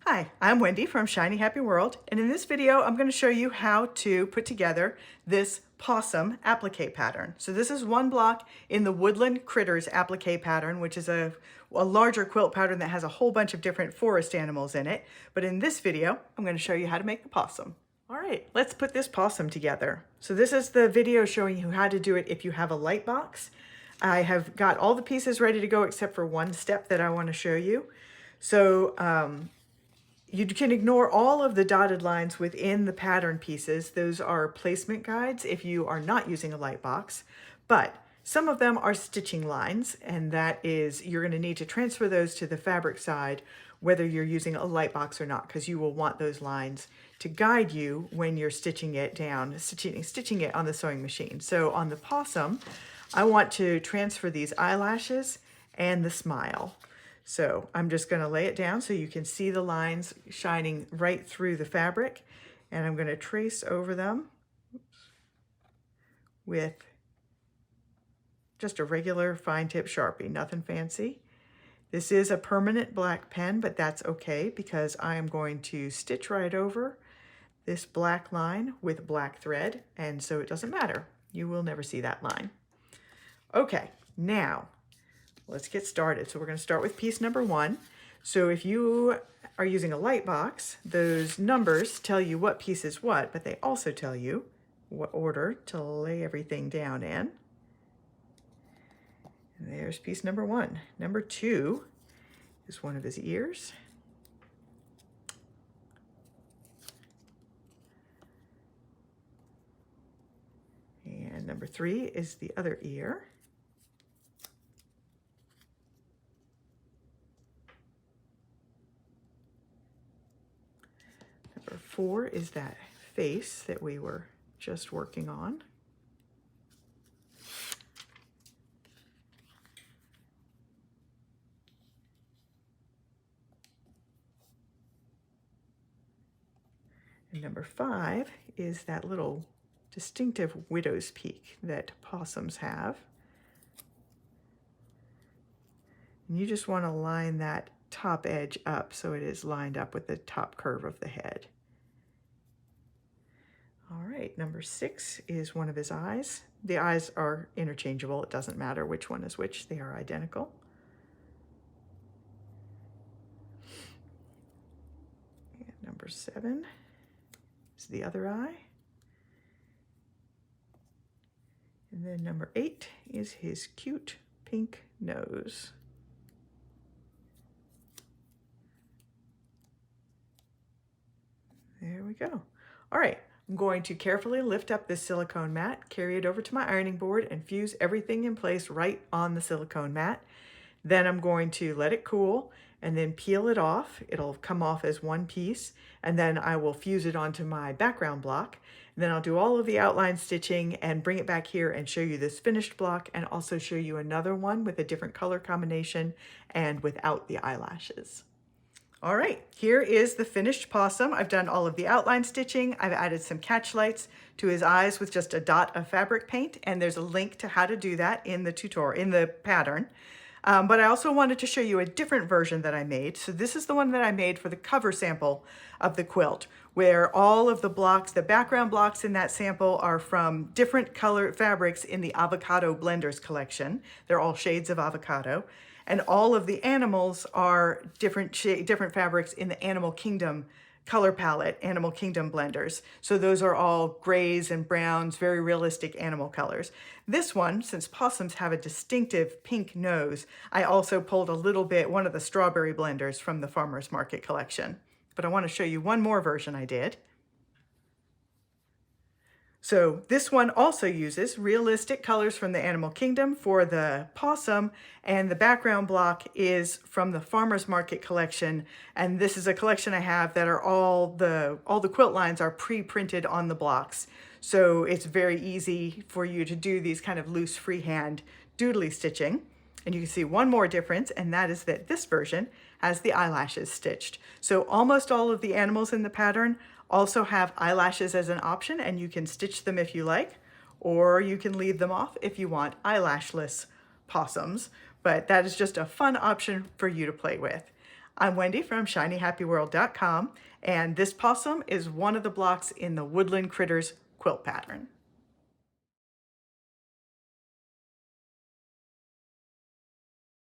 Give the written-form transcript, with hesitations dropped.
Hi, I'm Wendy from Shiny Happy World, and in this video I'm going to show you how to put together this possum applique pattern. So this is one block in the Woodland Critters applique pattern, which is a larger quilt pattern that has a whole bunch of different forest animals in it. But in this video, I'm going to show you how to make the possum. All right, let's put this possum together. So this is the video showing you how to do it if you have a light box. I have got all the pieces ready to go except for one step that I want to show you. So you can ignore all of the dotted lines within the pattern pieces. Those are placement guides if you are not using a light box, but some of them are stitching lines, and that is, you're going to need to transfer those to the fabric side whether you're using a light box or not, because you will want those lines to guide you when you're stitching it down, stitching it on the sewing machine. So on the possum, I want to transfer these eyelashes and the smile. So I'm just going to lay it down so you can see the lines shining right through the fabric, and I'm going to trace over them with just a regular fine tip Sharpie, nothing fancy. This is a permanent black pen, but that's okay because I am going to stitch right over this black line with black thread, and so it doesn't matter. You will never see that line. Okay, now let's get started. So we're going to start with piece number 1. So if you are using a light box, those numbers tell you what piece is what, but they also tell you what order to lay everything down in. And there's piece number 1. Number 2 is one of his ears. And number 3 is the other ear. Number 4 is that face that we were just working on. And number 5 is that little distinctive widow's peak that possums have. And you just want to line that top edge up so it is lined up with the top curve of the head. All right, number 6 is one of his eyes. The eyes are interchangeable. It doesn't matter which one is which. They are identical. And number 7 is the other eye. And then number 8 is his cute pink nose. There we go. All right, I'm going to carefully lift up this silicone mat, carry it over to my ironing board, and fuse everything in place right on the silicone mat. Then I'm going to let it cool and then peel it off. It'll come off as one piece, and then I will fuse it onto my background block. And then I'll do all of the outline stitching and bring it back here and show you this finished block, and also show you another one with a different color combination and without the eyelashes. All right, here is the finished possum. I've done all of the outline stitching. I've added some catch lights to his eyes with just a dot of fabric paint, and there's a link to how to do that in the tutorial, in the pattern. But I also wanted to show you a different version that I made. So this is the one that I made for the cover sample of the quilt, where all of the blocks, the background blocks in that sample, are from different color fabrics in the Avocado Blenders collection. They're all shades of avocado. And all of the animals are different fabrics in the Animal Kingdom color palette, Animal Kingdom blenders. So those are all grays and browns, very realistic animal colors. This one, since possums have a distinctive pink nose, I also pulled a little bit, one of the strawberry blenders from the Farmer's Market collection. But I want to show you one more version I did. So this one also uses realistic colors from the Animal Kingdom for the possum, and the background block is from the Farmer's Market collection. And this is a collection I have that are all the quilt lines are pre-printed on the blocks. So it's very easy for you to do these kind of loose freehand doodly stitching. And you can see one more difference, and that is that this version has the eyelashes stitched. So almost all of the animals in the pattern also have eyelashes as an option, and you can stitch them if you like, or you can leave them off if you want eyelashless possums. But that is just a fun option for you to play with. I'm Wendy from shinyhappyworld.com, and this possum is one of the blocks in the Woodland Critters quilt pattern.